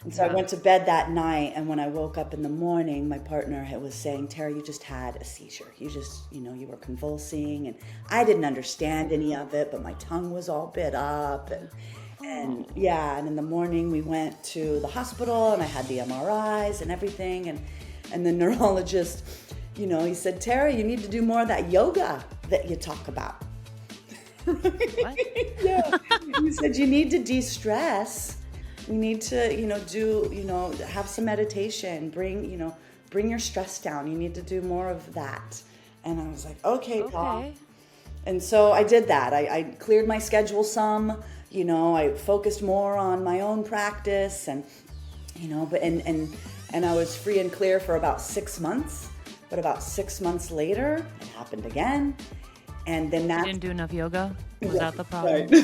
And so I went to bed that night, and when I woke up in the morning, my partner was saying, Tara, you just had a seizure. You just, you were convulsing, and I didn't understand any of it, but my tongue was all bit up, and yeah, and in the morning we went to the hospital, and I had the MRIs and everything, and the neurologist, he said, Tara, you need to do more of that yoga that you talk about. What? Yeah. He said, you need to de-stress. You need to, have some meditation, bring your stress down. You need to do more of that. And I was like, okay, Paul. And so I did that. I cleared my schedule some, I focused more on my own practice and I was free and clear for about 6 months. But about 6 months later, it happened again. And then You didn't do enough yoga? Was that the problem? Right.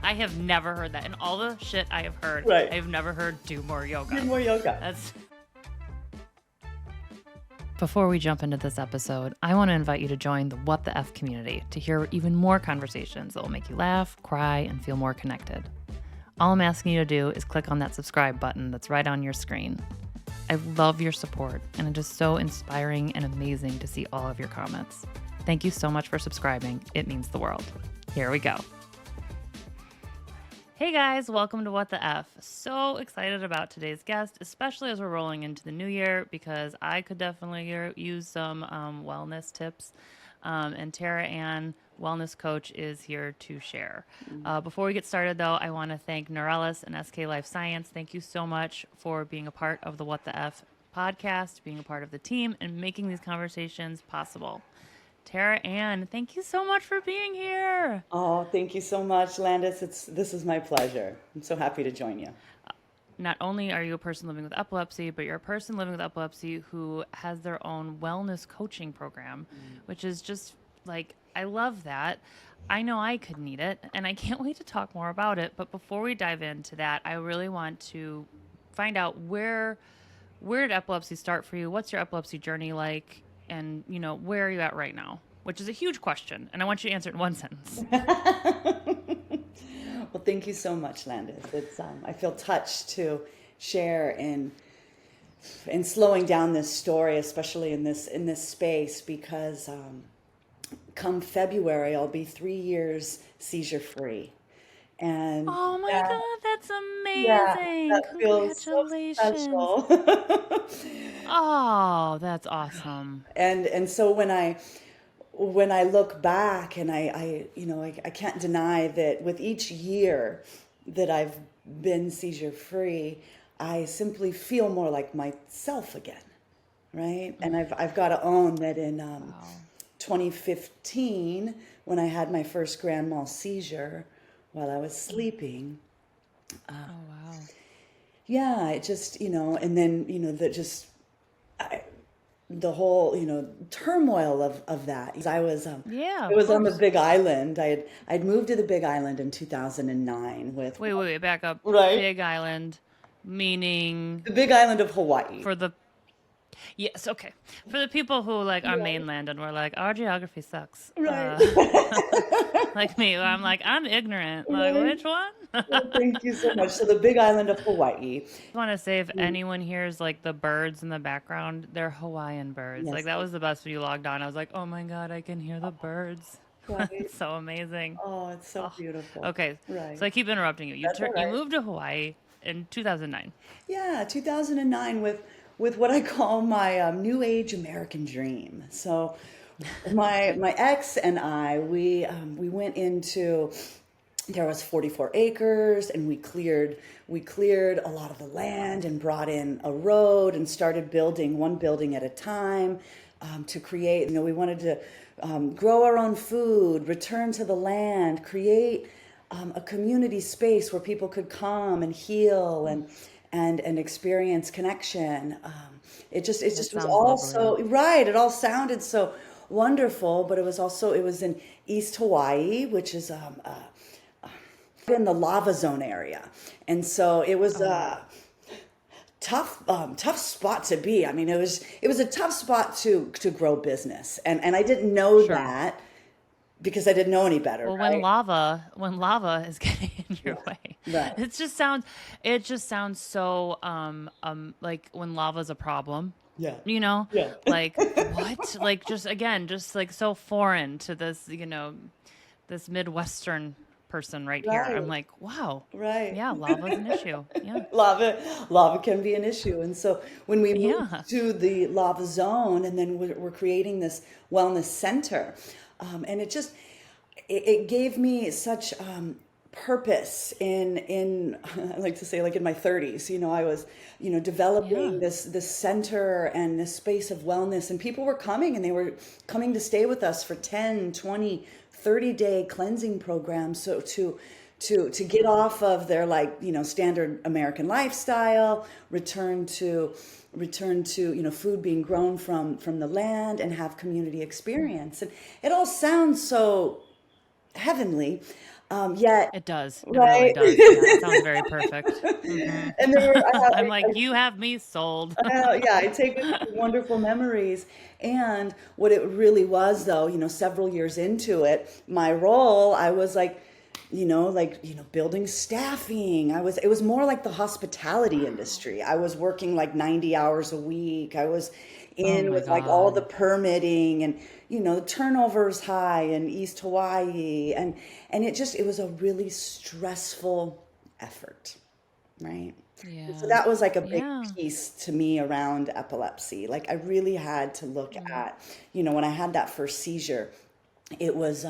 I have never heard that. In all the shit I have heard, Right. I have never heard do more yoga. Do more yoga. That's... Before we jump into this episode, I want to invite you to join the What the F community to hear even more conversations that will make you laugh, cry, and feel more connected. All I'm asking you to do is click on that subscribe button that's right on your screen. I love your support, and it is so inspiring and amazing to see all of your comments. Thank you so much for subscribing. It means the world. Here we go. Hey guys, welcome to What the F. So excited about today's guest, especially as we're rolling into the new year, because I could definitely use some wellness tips. And Terra Ann, wellness coach, is here to share. Before we get started, though, I want to thank Neurelis and SK Life Science. Thank you so much for being a part of the What the F podcast, being a part of the team, and making these conversations possible. Terra Ann, thank you so much for being here. Oh, thank you so much, Landis. This is my pleasure. I'm so happy to join you. Not only are you a person living with epilepsy, but you're a person living with epilepsy who has their own wellness coaching program, which is just like, I love that. I know I could need it, and I can't wait to talk more about it. But before we dive into that, I really want to find out where did epilepsy start for you? What's your epilepsy journey like? And, where are you at right now? Which is a huge question, and I want you to answer it in one sentence. Well, thank you so much, Landis. It's I feel touched to share in slowing down this story, especially in this space, because come February I'll be 3 years seizure free. And oh my God, that's amazing! Yeah, that feels Congratulations! So special. Oh, that's awesome. And so when I look back, and I can't deny that with each year that I've been seizure free, I simply feel more like myself again, right? And I've got to own that in 2015, when I had my first grand mal seizure while I was sleeping. Oh wow. Yeah, it just and then the whole turmoil of that. I was Yeah, it was on the course. Big Island. I'd moved to the Big Island in 2009 with Wait, back up. Right. Big Island, meaning the Big Island of Hawaii. for the yes, okay. For the people who are mainland and we're like, our geography sucks. Right. Like me, where I'm like, I'm ignorant. Like, which one? Well, thank you so much. So the Big Island of Hawaii. I want to say, if anyone hears the birds in the background, they're Hawaiian birds. Yes. That was the best when you logged on. I was like, oh my God, I can hear the birds. Right. It's so amazing. Oh, it's so beautiful. Okay, Right. so I keep interrupting you. That's all right. You moved to Hawaii in 2009. Yeah, 2009 with what I call my new age American dream. So my ex and I, we went into, there was 44 acres, and we cleared a lot of the land and brought in a road and started building one building at a time to create. We wanted to grow our own food, return to the land, create a community space where people could come and heal and experience connection. It just was all so right. It all sounded so wonderful, but it was in East Hawaii, which is in the lava zone area, and so it was a tough spot to be. I mean, it was a tough spot to grow business, and I didn't know that because I didn't know any better, Well, right? when lava is getting in your Yeah. way, Right. it just sounds, it just sounds so, like when lava's a problem, Yeah. you know, Yeah. like what? Like just again, just like so foreign to this, this Midwestern person right here. I'm Right. like, wow, Right. yeah, lava's an issue. Yeah, Lava, lava can be an issue. And so when we yeah, moved to the lava zone, and then we're creating this wellness center, and it gave me such purpose in I like to say, like in my 30s. I was yeah. developing this center and this space of wellness, and people were coming, and they were coming to stay with us for 10, 20, 30-day cleansing programs, so to get off of their, like, standard American lifestyle, return to food being grown from the land, and have community experience. And it all sounds so heavenly, yet, It does. It really right? does. Yeah, it sounds very perfect. And there were, I'm like, you have me sold. yeah, I take it to wonderful memories. And what it really was, though, several years into it, my role, I was like, building staffing. It was more like the hospitality industry. I was working like 90 hours a week. I was Oh in my with like all the God. permitting, and, the turnover's high in East Hawaii. And it was a really stressful effort, right? And so Yeah. that was like a big Yeah. piece to me around epilepsy. Like, I really had to look at, when I had that first seizure, it was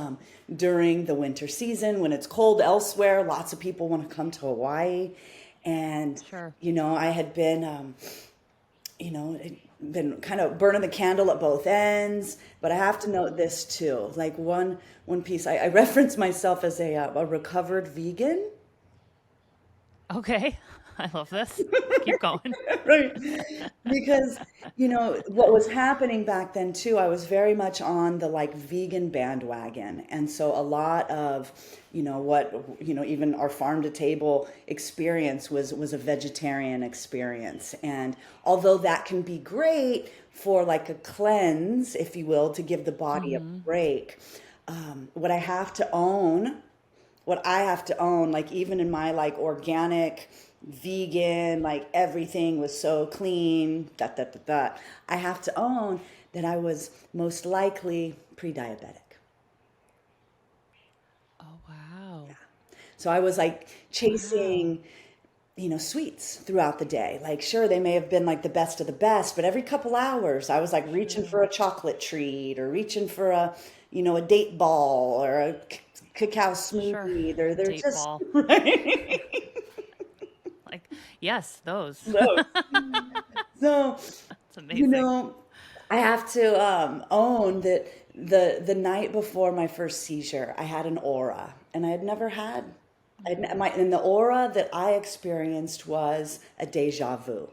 during the winter season when it's cold elsewhere. Lots of people want to come to Hawaii. And, Sure. I had been kind of burning the candle at both ends. But I have to note this too. Like, one piece, I reference myself as a recovered vegan. Okay. I love this. Keep going. Right. Because, what was happening back then too, I was very much on the, like, vegan bandwagon. And so a lot of, even our farm to table experience was a vegetarian experience. And although that can be great for like a cleanse, if you will, to give the body a break, what I have to own what I have to own, like even in my like organic, vegan, like everything was so clean, dot, dot, dot, dot. I have to own that I was most likely pre-diabetic. Oh, wow. So I was like Wow. chasing, sweets throughout the day. Like, sure, they may have been like the best of the best, but every couple hours I was like reaching for Sure. a chocolate treat, or reaching for a date ball, or a cacao Sure. smoothie. They're Date just ball. right. Like, yes, those. Those. So, That's you amazing. know, I have to own that the night before my first seizure, I had an aura, and I had never had. And the aura that I experienced was a deja vu,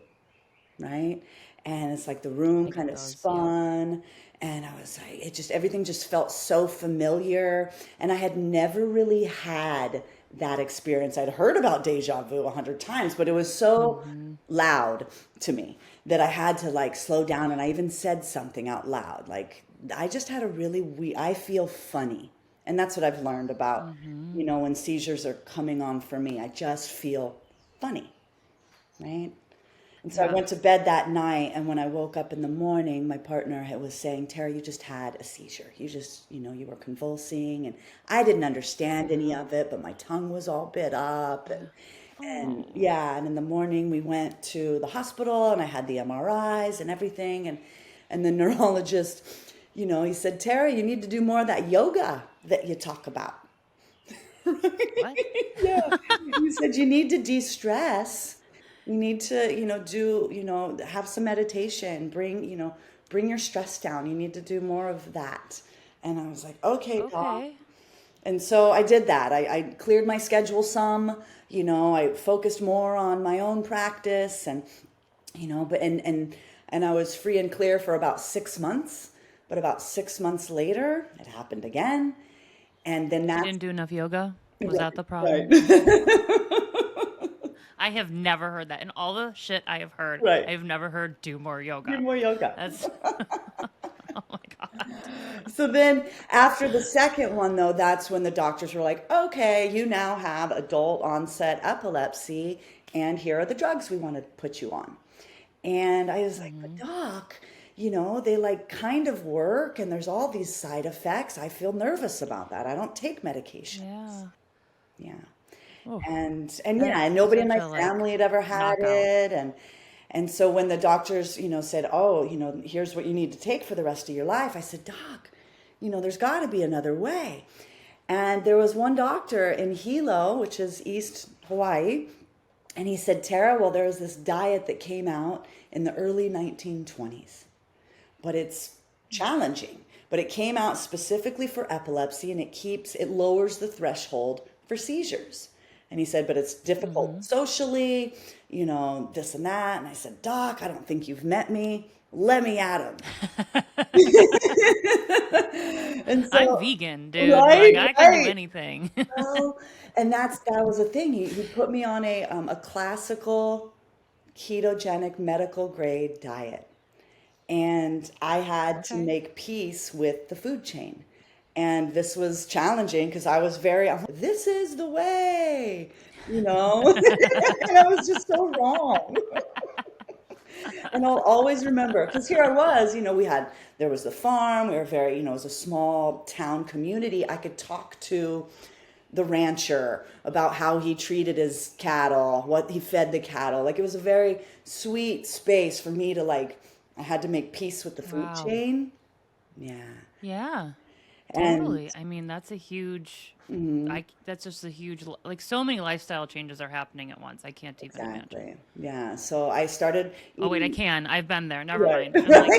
right? And it's like the room I get kind of those. Yep. spun, and I was like, everything just felt so familiar. And I had never really had that experience. I'd heard about deja vu 100 times, but it was so Mm-hmm. loud to me that I had to like slow down. And I even said something out loud. Like, I just had a really I feel funny. And that's what I've learned about, Mm-hmm. when seizures are coming on for me. I just feel funny, right? And so I Yeah. went to bed that night, and when I woke up in the morning, my partner was saying, "Tara, you just had a seizure. You just, you were convulsing." And I didn't understand any Wow. of it, but my tongue was all bit up. Yeah. And Oh. yeah, and in the morning we went to the hospital, and I had the MRIs and everything. And the neurologist, he said, "Tara, you need to do more of that yoga that you talk about." What? Yeah. He said, "You need to de-stress. You need to, have some meditation, bring your stress down. You need to do more of that." And I was like, "Okay, doc." Okay. And so I did that. I cleared my schedule some, I focused more on my own practice, and, and I was free and clear for about 6 months. But about 6 months later, it happened again. And then You that's didn't do enough yoga? Was that right, the problem? right, I have never heard that. In all the shit I have heard, I right. have never heard do more Do yoga. more yoga. That's, oh my God. So then after the second one, though, that's when the doctors were like, okay, you now have adult onset epilepsy, and here are the drugs we want to put you on. And I was like, but Hmm. doc, they like kind of work and there's all these side effects. I feel nervous about that. I don't take medications. Yeah. Yeah. Oh, And that's yeah, and nobody in such my a like family had ever had knockout. it. And so when the doctors, said, oh, here's what you need to take for the rest of your life, I said, doc, there's got to be another way. And there was one doctor in Hilo, which is East Hawaii, and he said, Tara, well, there was this diet that came out in the early 1920s, but it's challenging. But it came out specifically for epilepsy, and it lowers the threshold for seizures. And he said, but it's difficult Hmm. socially, this and that. And I said, doc, I don't think you've met me. Let me at him. And I'm so, vegan, dude. right, Like I can do right. anything. Well, and that was the thing. He put me on a classical ketogenic medical grade diet, and I had to Okay. make peace with the food chain. And this was challenging because I'm like, this is the way, and I was just so wrong. And I'll always remember because here I was, there was the farm, we were very, it was a small town community. I could talk to the rancher about how he treated his cattle, what he fed the cattle. Like it was a very sweet space for me to like, I had to make peace with the food Wow. chain. Yeah. Yeah. And Totally. I mean, that's a huge that's just a huge like so many lifestyle changes are happening at once. I can't even imagine. exactly. Yeah. So I started Oh wait, I eating, can. I've been there. Never right. mind. I'm like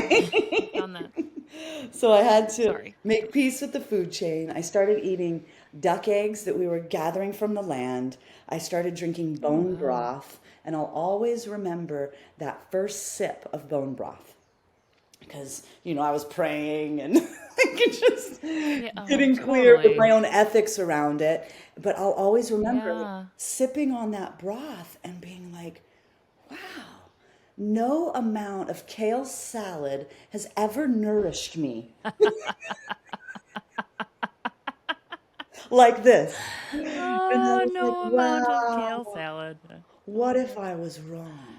I've done that. So I had to Sorry. make peace with the food chain. I started eating duck eggs that we were gathering from the land. I started drinking Oh bone wow. broth, and I'll always remember that first sip of bone broth because, I was praying and like just Yeah, oh, getting clear with my totally. own ethics around it. But I'll always remember like, Yeah. sipping on that broth and being like, wow, no amount of kale salad has ever nourished me like this. And I Oh, was like, no amount of kale wow, salad. what Oh. if I was wrong?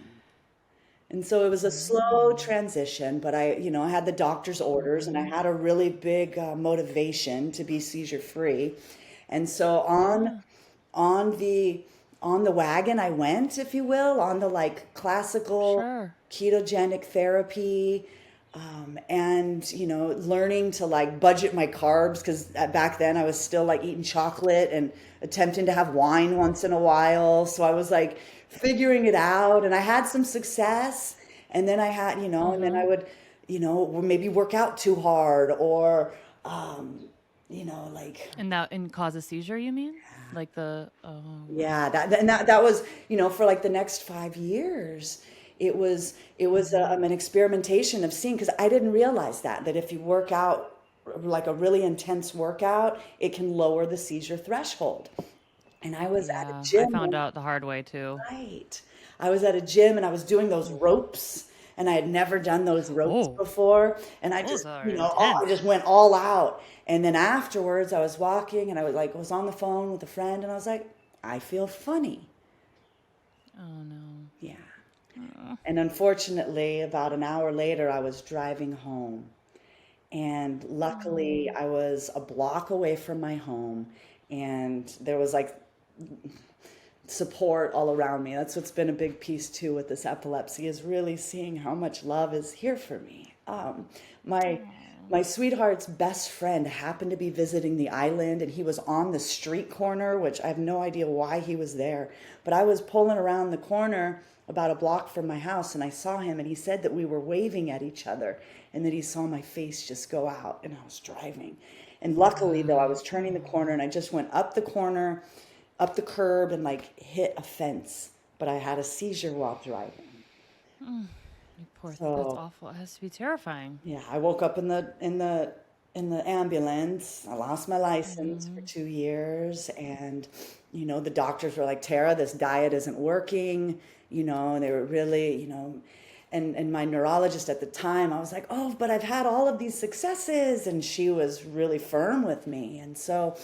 And so it was a slow Mm. transition, but I had the doctor's orders and I Hmm. had a really big motivation to be seizure free. And so Yeah. on the on the wagon I went, if you will, on the like classical Sure. ketogenic therapy, and learning to like budget my carbs because back then I was still like eating chocolate and attempting to have wine once in a while. So I was like figuring it out, and I had some success. And then and then I Uh-huh. would, maybe work out too hard or, like And cause a seizure, you mean? Like the oh wow. yeah, that was, for like the next 5 years, it was Hmm. an experimentation of seeing because I didn't realize that if you work out like a really intense workout, it can lower the seizure threshold. And I was at a Yeah, I gym found one out the hard way too. night. I was at a gym and I was doing those Mm. ropes. And I had never done those ropes Oh, before. And I those just, are I just intense. went all out. And then afterwards, I was walking and was on the phone with a friend and I was like, I feel funny. Oh no. Yeah. Oh. And unfortunately, about an hour later, I was driving home. And luckily, Oh. I was a block away from my home. And there was like support all around me. That's what's been a big piece too with this epilepsy is really seeing how much love is here for me. My Oh. my sweetheart's best friend happened to be visiting the island and he was on the street corner, which I have no idea why he was there. But I was pulling around the corner about a block from my house and I saw him and he said that we were waving at each other and that he saw my face just go out and I was driving. And luckily though, I was turning the corner and I just went up the corner, up the curb and like hit a fence. But I had a seizure while driving. You poor that's So awful. It has to be terrifying. yeah, I woke up in the ambulance. I lost my license for Hmm. 2 years, and the doctors were like, "Tara, this diet isn't working." And they were really. and my neurologist at the time, I was like, oh, but I've had all of these successes. And she was really firm with me. And so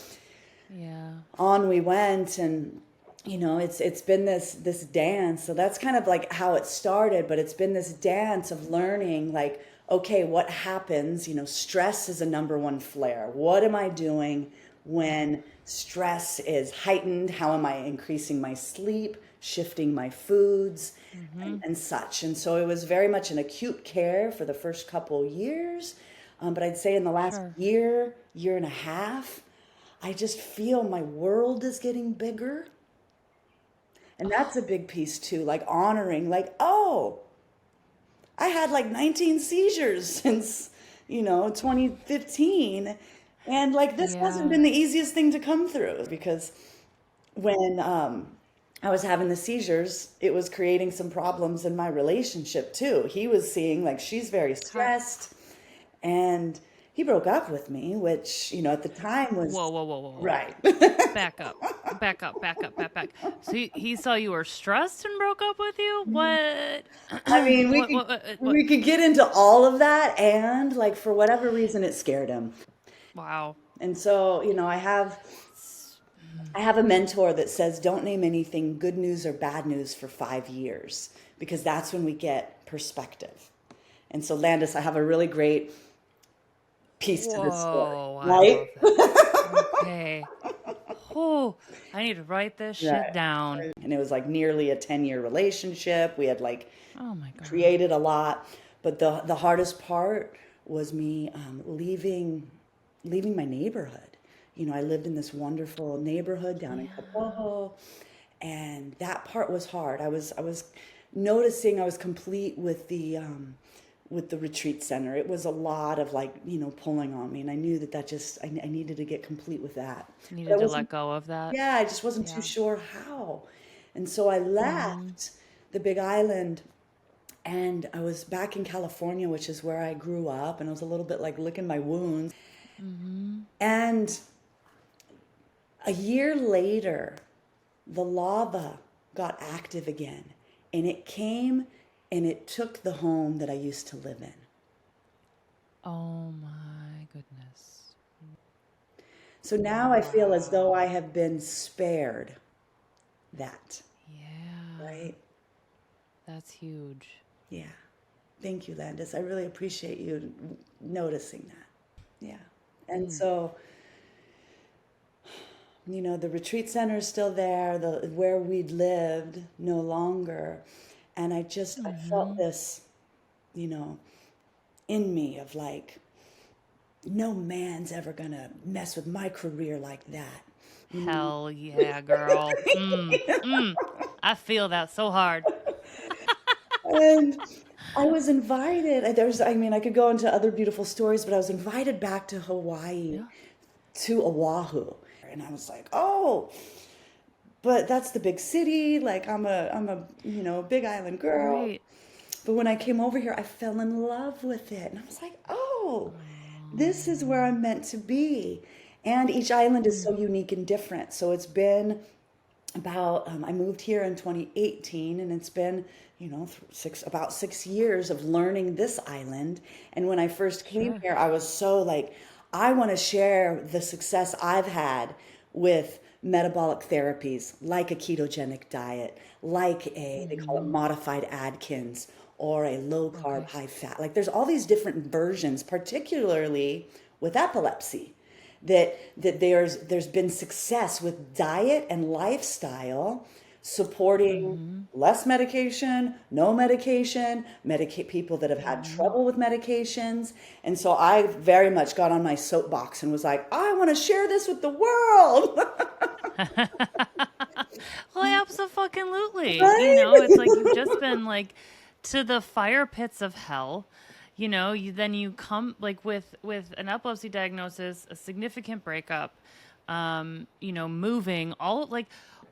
Yeah. on we went, and it's been this dance. So that's kind of like how it started, but it's been this dance of learning, like, okay, what happens? Stress is a number one flare. What am I doing when stress is heightened? How am I increasing my sleep, shifting my foods, and such? And so it was very much an acute care for the first couple years. But I'd say in the last Sure. year and a half, I just feel my world is getting bigger. And that's a big piece too, like honoring, like, oh, I had like 19 seizures since, 2015. And like this hasn't Yeah. been the easiest thing to come through, because when I was having the seizures, it was creating some problems in my relationship too. He was seeing like she's very How, stressed, and he broke up with me, which, at the time whoa, was whoa, whoa, whoa, whoa. right. Back up. Back up, back up, back, back. So he saw you were stressed and broke up with you? What? I mean, we could What? we could get into all of that, and like for whatever reason it scared him. Wow. And so, I have a mentor that says don't name anything good news or bad news for 5 years, because that's when we get perspective. And so, Landis, I have a really great piece to this story, Whoa, I right? love that. Okay. Oh, I need to write this shit Right. down. And it was like nearly a 10-year relationship. We had like Oh my God. created a lot, but the hardest part was me leaving my neighborhood. I lived in this wonderful neighborhood down in Yeah. Kapoho, and that part was hard. I was noticing I was complete with the retreat center. It was a lot of like pulling on me, and I knew that just I needed to get complete with that. But I Needed to wasn't. let go of that. Yeah, I just wasn't too Yeah. sure how, and so I left the Big Island, and I was back in California, which is where I grew up, and I was a little bit like licking my wounds. And a year later, the lava got active again, and it came and it took the home that I used to live in. Oh my goodness. So now I feel as though I Wow. have been spared that, Yeah. right? That's huge. Yeah. Thank you, Landis. I really appreciate you noticing that. Yeah. And so, the retreat center is still there, the where we'd lived no longer. And I felt this, you know, in me of like, no man's ever gonna mess with my career like that. Hell yeah, girl. I feel that so hard. And I was invited. I could go into other beautiful stories, but I was invited back to Hawaii, Yeah. to Oahu. And I was like, oh, but that's the big city. Like I'm a Big Island girl. Right. But when I came over here, I fell in love with it. And I was like, oh, this is where I'm meant to be. And each island is so unique and different. So it's been I moved here in 2018, and it's been, about 6 years of learning this island. And when I first came Sure. here, I was so like, I want to share the success I've had with metabolic therapies, like a ketogenic diet, like they call it modified Atkins, or a low carb, Okay. high fat. Like there's all these different versions, particularly with epilepsy, that there's been success with diet and lifestyle supporting less medication, no medication, medicate people that have had trouble with medications. And so I very much got on my soapbox and was like, I want to share this with the world. Well, absolutely. Right? It's like you've just been like to the fire pits of hell. You come like with an epilepsy diagnosis, a significant breakup, moving,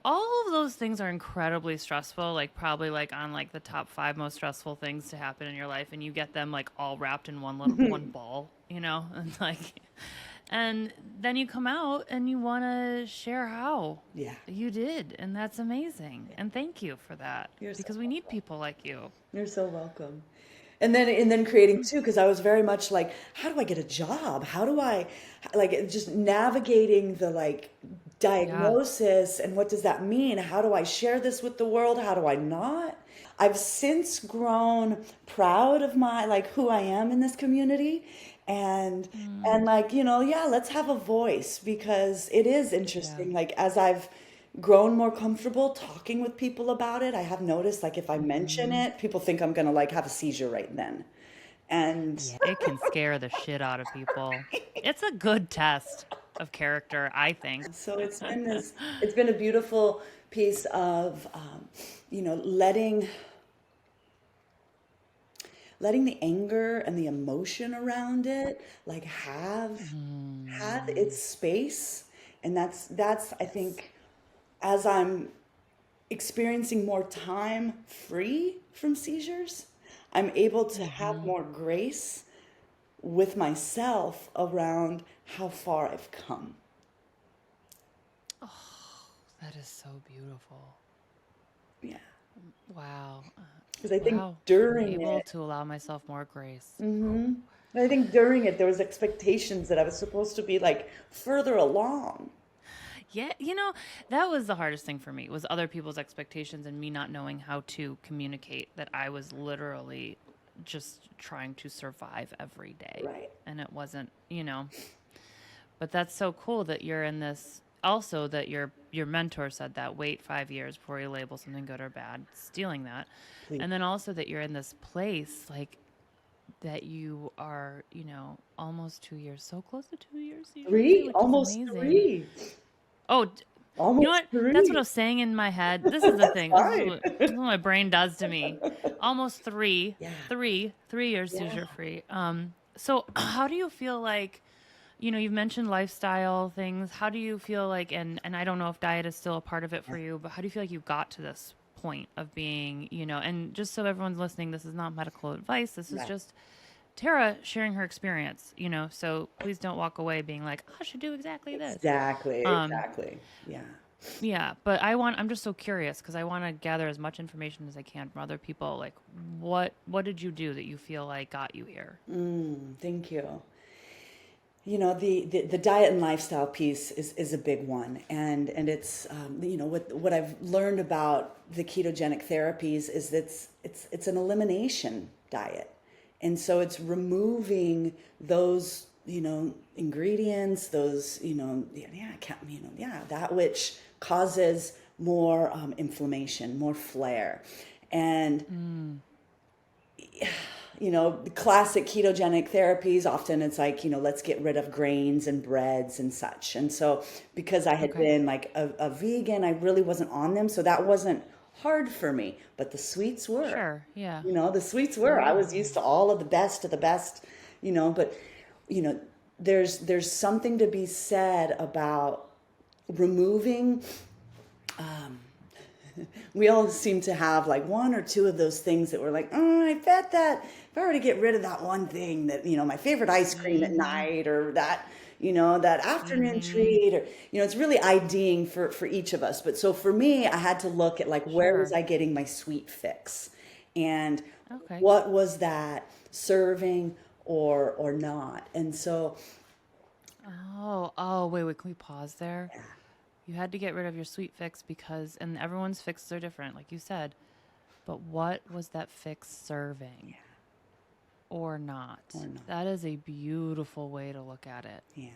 all of those things are incredibly stressful, like probably like on like the top 5 most stressful things to happen in your life, and you get them like all wrapped in one ball, and like And then you come out and you want to share how Yeah. you did. And that's amazing. And thank you for that You're so because we need people like you. You're so welcome. And then creating too, because I was very much like, how do I get a job? How do I like just navigating the like Yeah. diagnosis and what does that mean? How do I share this with the world? How do I not? I've since grown proud of my like who I am in this community and Mm, like, yeah, let's have a voice because it is yeah. interesting. Like as I've grown more comfortable talking with people about it, I have noticed like if I mention Hmm. it, people think I'm gonna like have a seizure right then. And Yeah. It can scare the shit out of people. It's a good test of character, I think. so it's been a beautiful piece of letting the anger and the emotion around it like have Mm, its space. And that's I yes. think as I'm experiencing more time free from seizures, I'm able to have Hmm. more grace with myself around how far I've come. Oh, that is so beautiful. Yeah. Wow. Because I think Wow. I'm during able it, to allow myself more grace. hmm I think during it, there was expectations that I was supposed to be like further along. Yeah, that was the hardest thing for me was other people's expectations and me not knowing how to communicate that I was literally just trying to survive every day. Right. And it wasn't. But that's so cool that you're in this also that your mentor said that wait 5 years before you label something good or bad, stealing that. Please. And then also that you're in this place like that you are, almost 2 years, so close to 2 years seizure free, Three, which is almost amazing. three, Oh, you know almost what? That's what I three. was saying in my head. This is the That's thing. fine. This is what my brain does to me. Almost three, Yeah. 3 years Yeah. seizure free. So how do you feel like, you've mentioned lifestyle things. How do you feel like, and I don't know if diet is still a part of it Yeah. for you, but how do you feel like you got to this point of being, and just so everyone's listening, this is not medical advice. This is Right. just Tara sharing her experience. So please don't walk away being like, I should do exactly this. Exactly. Um, Exactly. Yeah. yeah, but I'm just so curious because I want to gather as much information as I can from other people. Like, what did you do that you feel like got you here? Thank you. The diet and lifestyle piece is a big one, and it's what I've learned about the ketogenic therapies is that it's an elimination diet, and so it's removing those ingredients, those that which causes more inflammation, more flare, and Mm, the classic ketogenic therapies, often it's like, let's get rid of grains and breads and such. And so because I had okay. been like a vegan, I really wasn't on them. So that wasn't hard for me, but the sweets were, Sure. Yeah. the sweets were, I was used Ooh. to all of the best, but you know, there's something to be said about removing we all seem to have like one or two of those things that we're like, oh, I bet that if I were to get rid of that one thing that, my favorite ice cream at Mm-hmm. night or that, that afternoon Mm-hmm. treat or, it's really IDing for each of us. But so for me, I had to look at like, where was Sure. I getting my sweet fix? And Okay. what was that serving or not? And so, Oh, wait. Can we pause there? You had to get rid of your sweet fix because, and everyone's fixes are different, like you said. But what was that fix serving or not? or not. That is a beautiful way to look at it. Yeah.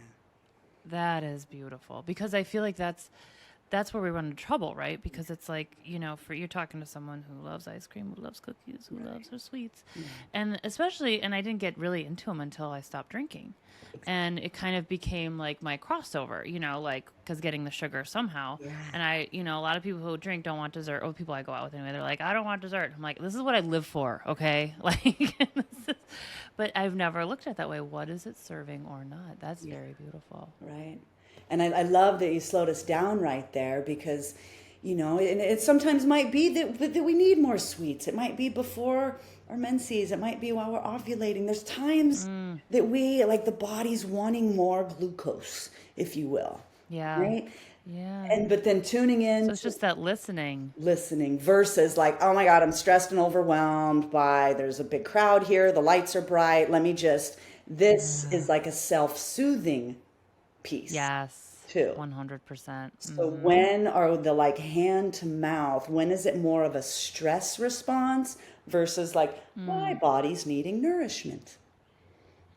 That is beautiful because I feel like that's where we run into trouble, right? Because it's like, for you're talking to someone who loves ice cream, who loves cookies, who Right. loves her sweets. Yeah. And especially, and I didn't get really into them until I stopped drinking. And it kind of became like my crossover, like, because getting the sugar somehow. Yeah. And a lot of people who drink don't want dessert. Or people I go out with anyway, they're like, I don't want dessert. I'm like, this is what I live for, okay? Like, but I've never looked at it that way. What is it serving or not? That's Yeah. very beautiful. Right. And I love that you slowed us down right there because, And it sometimes might be that we need more sweets. It might be before our menses. It might be while we're ovulating. There's times Mm, that we, like the body's wanting more glucose, if you will, yeah. right? Yeah. But then tuning in So it's to just that listening. listening versus like, oh my God, I'm stressed and overwhelmed by there's a big crowd here, the lights are bright. This is like a self-soothing piece Yes. too. 100%. So when are the like hand to mouth, when is it more of a stress response versus like my body's needing nourishment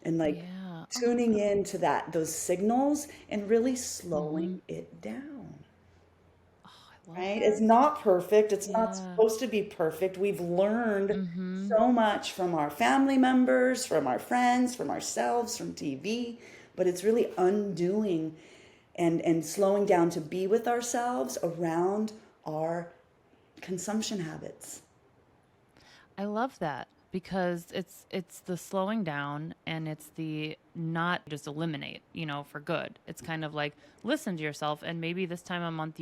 and like Yeah. Oh, tuning into those signals and really mm-hmm. slowing it down. I love Right? It's that. not perfect. It's not Yeah. supposed to be perfect. We've learned Mm-hmm. so much from our family members, from our friends, from ourselves, from TV, but it's really undoing and slowing down to be with ourselves around our consumption habits. I love that because it's the slowing down and it's the not just eliminate, for good. It's kind of like listen to yourself and maybe this time a month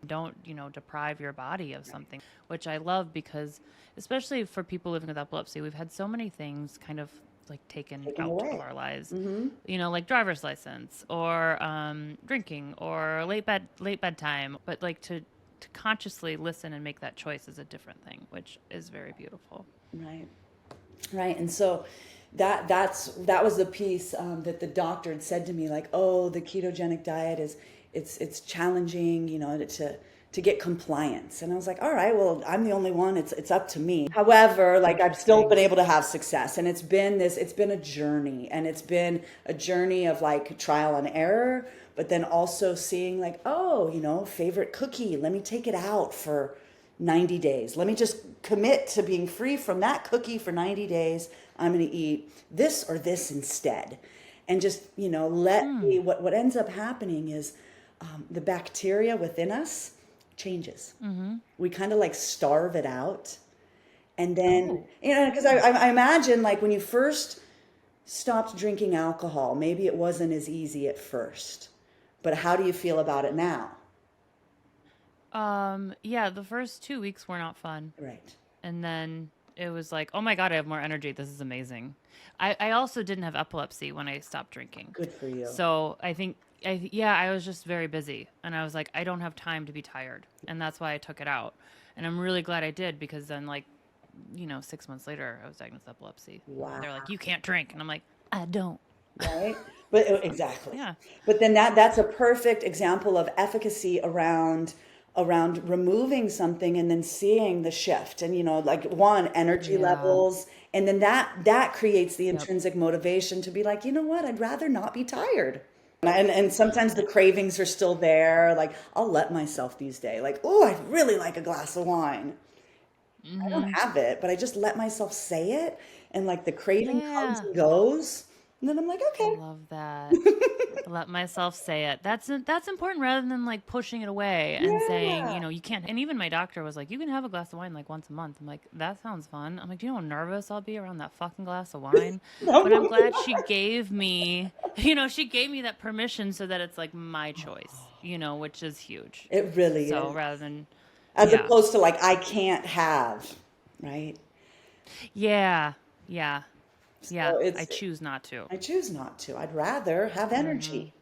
don't, deprive your body of something, which I love because especially for people living with epilepsy, we've had so many things kind of like taken Taken out of away. our lives, Mm-hmm. like driver's license or drinking or late bedtime, but like to consciously listen and make that choice is a different thing, which is very beautiful. Right. Right. And so that was the piece that the doctor had said to me, like, oh, the ketogenic diet it's challenging, to get compliance. And I was like, all right, well, I'm the only one. It's up to me. However, like I've still been Interesting. able to have success. And it's been a journey. And it's been a journey of like trial and error, but then also seeing like, oh, favorite cookie, let me take it out for 90 days. Let me just commit to being free from that cookie for 90 days. I'm going to eat this or this instead. And just, what ends up happening is the bacteria within us changes. We kind of like starve it out. And then, Oh, because I imagine like when you first stopped drinking alcohol, maybe it wasn't as easy at first. But how do you feel about it now? yeah, the first 2 weeks were not fun. Right. And then it was like, oh my God, I have more energy. This is amazing. I also didn't have epilepsy when I stopped drinking. Good for you. So I think, yeah, I was just very busy. And I was like, I don't have time to be tired. And that's why I took it out. And I'm really glad I did because then, like, 6 months later, I was diagnosed with epilepsy. Wow. They're like, you can't drink. And I'm like, I don't. Right? But exactly. Yeah. But then that's a perfect example of efficacy around removing something and then seeing the shift and like one energy Yeah. levels and then that creates the Yep. intrinsic motivation to be like, you know what, I'd rather not be tired. And sometimes the cravings are still there. Like I'll let myself these days, like, oh, I'd really like a glass of wine. I don't Mm-hmm. have it, but I just let myself say it and like the craving comes Yeah. and goes. And then I'm like, I okay. love that. Let myself say it. That's important rather than like pushing it away and saying, Yeah. you can't. And even my doctor was like, you can have a glass of wine like once a month. I'm like, that sounds fun. I'm like, do you know how nervous I'll be around that fucking glass of wine? No, But I'm no. glad she gave me, she gave me that permission so that it's like my choice, which is huge. It really So is. rather than, As yeah, opposed to like, I can't have, right? yeah, yeah, yeah. So I choose not to. I choose not to. I'd rather have Mm-hmm. energy,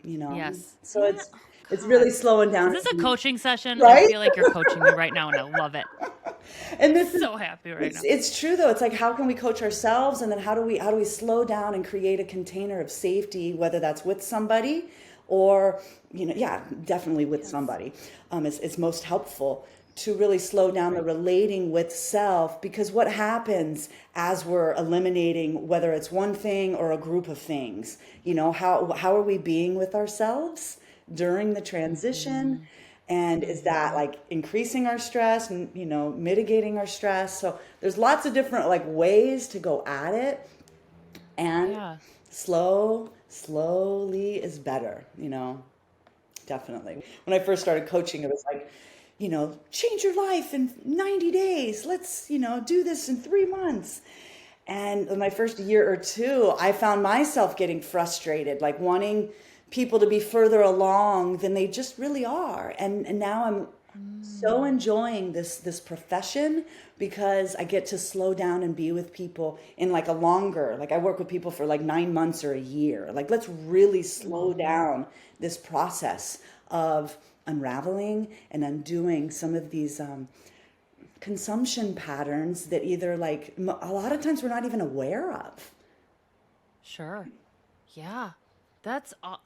you know? Yes. So Yeah. Oh it's really God. slowing Is down, this a coaching session? I right? feel like you're coaching me right now, and I love it. And this is So happy right now. it's true though. It's like how can we coach ourselves and then how do we slow down and create a container of safety, whether that's with somebody or yeah, definitely with Yes. somebody. It's most helpful to really slow down the Right. relating with self because what happens as we're eliminating whether it's one thing or a group of things, how are we being with ourselves during the transition? Mm-hmm. And is that Mm-hmm. like increasing our stress and mitigating our stress? So there's lots of different like ways to go at it, and Yeah. slowly is better, definitely. When I first started coaching, it was like, change your life in 90 days. Let's, do this in 3 months. And in my first year or two, I found myself getting frustrated, like wanting people to be further along than they just really are. And now I'm so enjoying this profession because I get to slow down and be with people in like a longer, like I work with people for like 9 months or a year. Like let's really slow down this process of unraveling and undoing some of these consumption patterns that either like a lot of times we're not even aware of. Sure. Yeah.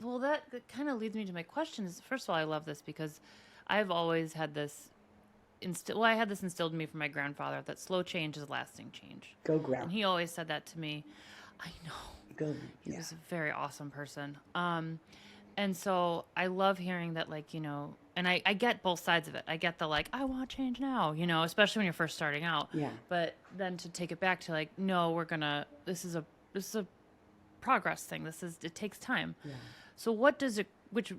Well, that kind of leads me to my questions. First of all, I love this because I've always had this I had this instilled in me from my grandfather that slow change is lasting change. Go And ground. he always said that to me. I know. Go, He yeah. was a very awesome person. And so I love hearing that, like, and I get both sides of it. I get the, like, I want change now, especially when you're first starting out. Yeah. But then to take it back to, like, no, this is a progress thing. It takes time. Yeah. So which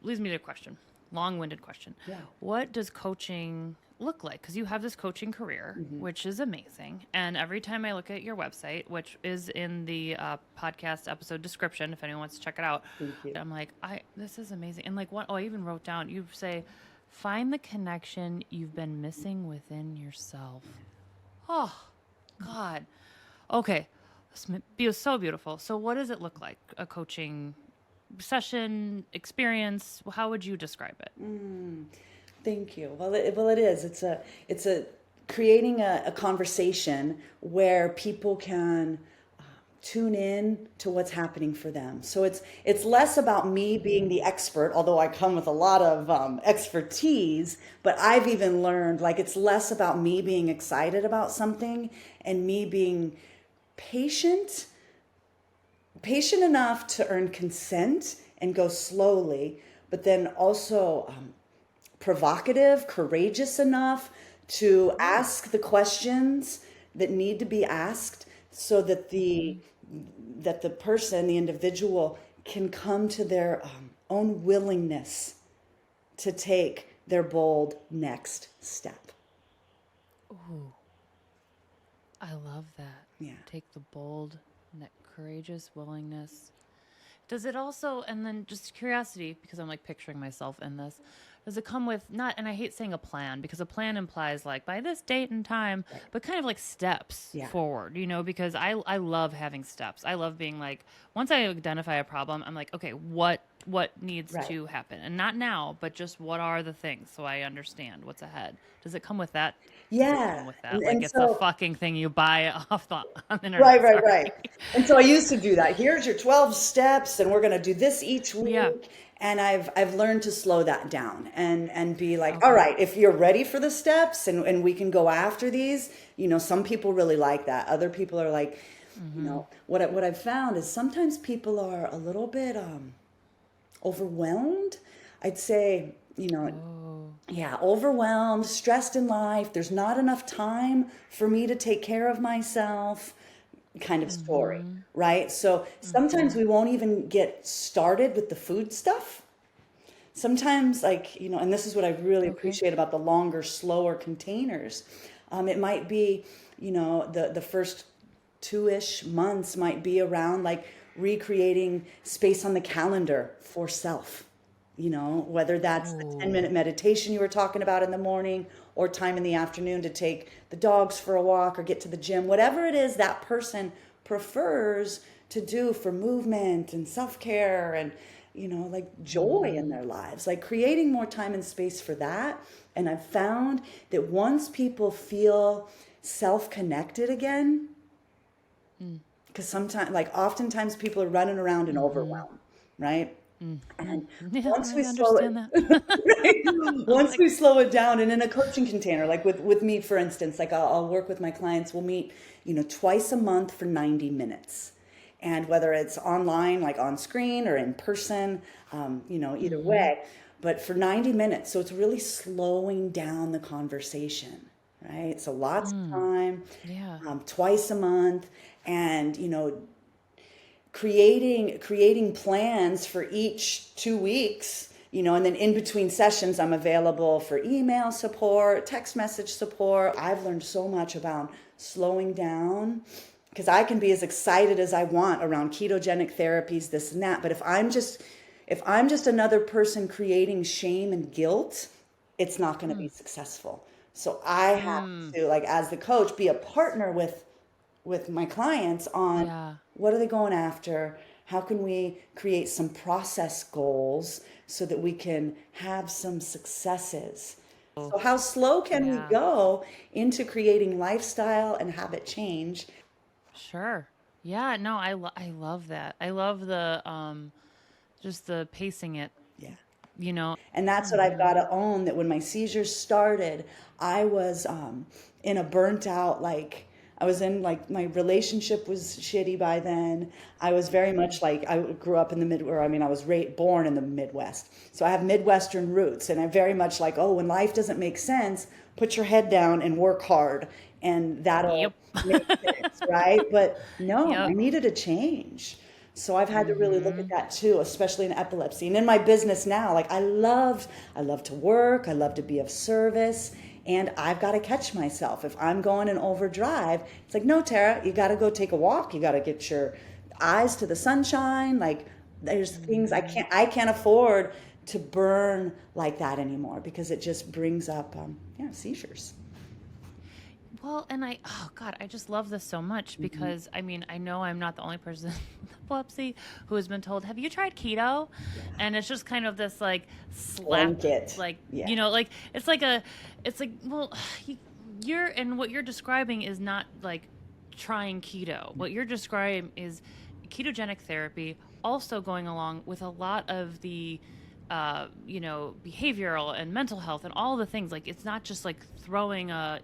leads me to a question, long-winded question. Yeah. What does coaching look like? Because you have this coaching career, which is amazing. And every time I look at your website, which is in the podcast episode description, if anyone wants to check it out, Thank you. I'm like, this is amazing. And like, I even wrote down, you say, find the connection you've been missing within yourself. Oh, God. Okay. This was so beautiful. So what does it look like? A coaching session, experience? How would you describe it? Thank you. Well, it is. It's a creating a conversation where people can tune in to what's happening for them. So it's less about me being the expert, although I come with a lot of expertise. But I've even learned like it's less about me being excited about something and me being patient enough to earn consent and go slowly, but then also provocative, courageous enough to ask the questions that need to be asked so that the person, the individual, can come to their own willingness to take their bold next step. Ooh, I love that. Yeah. Take the bold, courageous willingness. Does it also, and then just curiosity, because I'm like picturing myself in this, does it come with not, and I hate saying a plan because a plan implies like by this date and time, but kind of like steps Yeah. forward, because I love having steps. I love being like, once I identify a problem, I'm like, okay, what needs Right. to happen? And not now, but just what are the things so I understand what's ahead. Does it come with that? Does it Yeah. come with that? And, Like and it's a so fucking thing you buy off the on the Right, internet. right, Sorry. right. And so I used to do that. Here's your 12 steps, and we're going to do this each week. Yeah. And I've learned to slow that down and be like, all Okay. right, if you're ready for the steps and we can go after these, some people really like that. Other people are like, what I've found is sometimes people are a little bit overwhelmed. I'd say, yeah, overwhelmed, stressed in life. There's not enough time for me to take care of myself, kind of story, right? So sometimes we won't even get started with the food stuff. Sometimes, like, and this is what I really Okay. appreciate about the longer, slower containers. It might be, the first 2-ish months might be around like recreating space on the calendar for self. Whether that's the 10-minute meditation you were talking about in the morning or time in the afternoon to take the dogs for a walk or get to the gym, whatever it is that person prefers to do for movement and self-care and, like joy in their lives, like creating more time and space for that. And I've found that once people feel self-connected again, because sometimes, like oftentimes people are running around in overwhelm, right? And Yeah, once I we slow it, understand that. once we slow it down, and in a coaching container, like with me, for instance, like I'll work with my clients. We'll meet, twice a month for 90 minutes, and whether it's online, like on screen, or in person, either way, but for 90 minutes. So it's really slowing down the conversation, right? So lots of time, Yeah. twice a month, and creating plans for each 2 weeks, and then in between sessions, I'm available for email support, text message support. I've learned so much about slowing down because I can be as excited as I want around ketogenic therapies, this and that. But if I'm just if I'm just another person creating shame and guilt, it's not going to be successful. So I have Mm, to, like, as the coach, be a partner with my clients on yeah. what are they going after? How can we create some process goals so that we can have some successes? So how slow can we Yeah. go into creating lifestyle and habit change? Sure. Yeah, no, I love that. I love the just the pacing it, Yeah. you know. And that's what I've got Mhm. to own, that when my seizures started, I was in a burnt out, like, I was in, like, my relationship was shitty by then. I was very much like, I grew up in the or I mean, I was born in the Midwest. So I have Midwestern roots. And I'm very much like, oh, when life doesn't make sense, put your head down and work hard. And that'll Yep. make sense, right? But no, I Yep. needed a change. So I've had to really look at Mhm. that too, especially in epilepsy. And in my business now, like, I love to work, I love to be of service, and I've got to catch myself. If I'm going in overdrive, it's like, no, Tara, you got to go take a walk. You got to get your eyes to the sunshine. Like, there's things Mhm. I can't afford to burn like that anymore, because it just brings up yeah, seizures. Well, and oh God, I just love this so much Hmm. because I mean, I know I'm not the only person with epilepsy who has been told, "Have you tried keto?" Yeah. And it's just kind of this like slap, Blanket. like, Yeah. like it's like, well, you, you're, and what you're describing is not like trying keto. What you're describing is ketogenic therapy, also going along with a lot of the behavioral and mental health and all the things. Like, it's not just like throwing a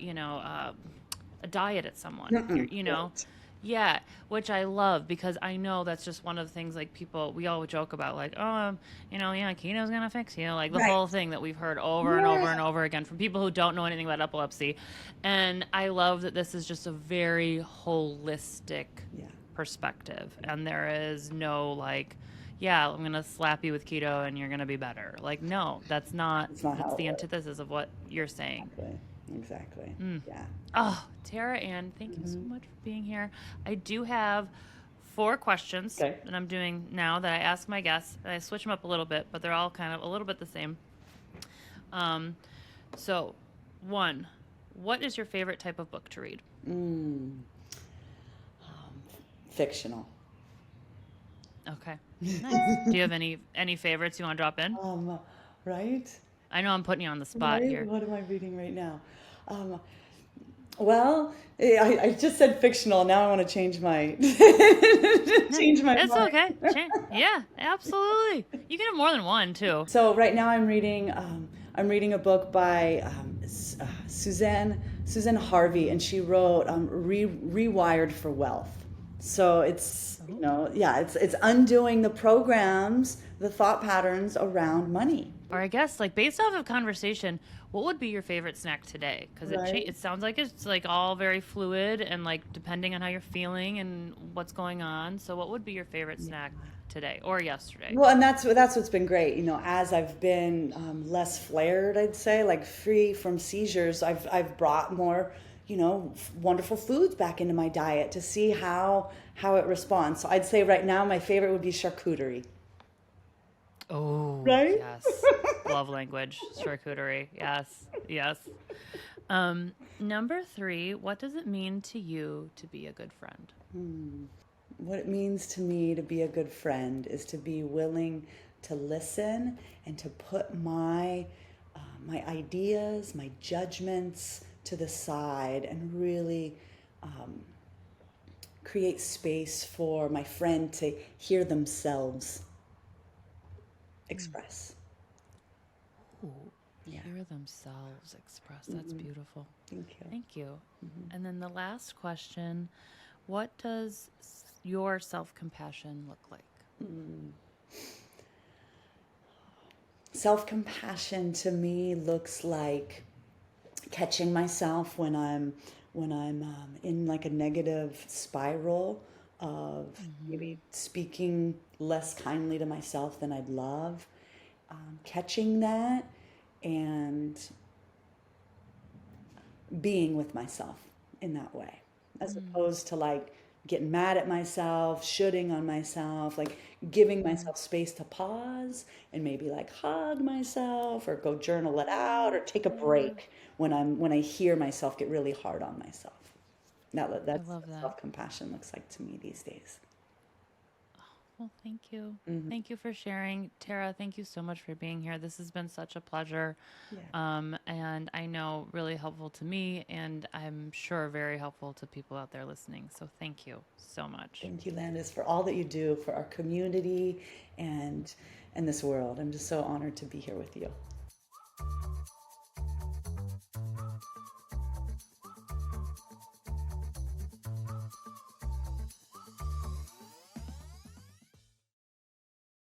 diet at someone. Mm-mm. Right. Yeah, which I love because I know that's just one of the things like people we all joke about, like, oh, yeah, keto's gonna fix you, like the Right. whole thing that we've heard over and over and Yeah. over again from people who don't know anything about epilepsy. And I love that this is just a very holistic Yeah. perspective, and there is no like, yeah, I'm gonna slap you with keto and you're gonna be better. Like, no, that's not. It's not That's how it the works. antithesis of what you're saying. Exactly. Exactly. Yeah. Oh, Tara Ann, thank you so Hmm. much for being here. I do have 4 questions Okay. that I'm doing now that I ask my guests. And I switch them up a little bit, but they're all kind of a little bit the same. Um, so, one, what is your favorite type of book to read? Mm. Fictional. Okay, nice. Do you have any favorites you want to drop in? Um, right? I know I'm putting you on the spot Right? here. What am I reading right now? Um, well, I just said fictional. Now I want to change my Yeah, change my it's okay. mind. Yeah, absolutely. You can have more than one too. So right now I'm reading a book by Suzanne Harvey, and she wrote Rewired for Wealth. So it's, Oh. yeah, it's undoing the programs, the thought patterns around money. Or I guess, like, based off of conversation, what would be your favorite snack today? Because Right. it sounds like it's like all very fluid and like depending on how you're feeling and what's going on. So what would be your favorite snack today or yesterday? Well, and that's what's been great. As I've been less flared, I'd say, like free from seizures, I've brought more, wonderful foods back into my diet to see how it responds. So I'd say right now my favorite would be charcuterie. Oh, Right? yes. Love language, charcuterie. Yes, yes. Number 3, what does it mean to you to be a good friend? What it means to me to be a good friend is to be willing to listen and to put my ideas, my judgments to the side, and really create space for my friend to hear themselves express. Ooh, Yeah. hear themselves express. That's Hmm. beautiful. Thank you. Thank you. And then the last question, what does your self compassion look like? Self-compassion to me looks like catching myself when I'm in like a negative spiral of Hmm. maybe speaking less kindly to myself than I'd love, catching that and being with myself in that way, as opposed to like getting mad at myself, shooting on myself, like giving Mm. myself space to pause and maybe like hug myself or go journal it out or Oh, take a yeah. break when I hear myself get really hard on myself. I That's love what that. self-compassion looks like to me these days. Well, thank you. Hmm. Thank you for sharing. Tara, thank you so much for being here. This has been such a pleasure. Yeah. And I know really helpful to me, and I'm sure very helpful to people out there listening. So thank you so much. Thank you, Landis, for all that you do for our community and and this world. I'm just so honored to be here with you.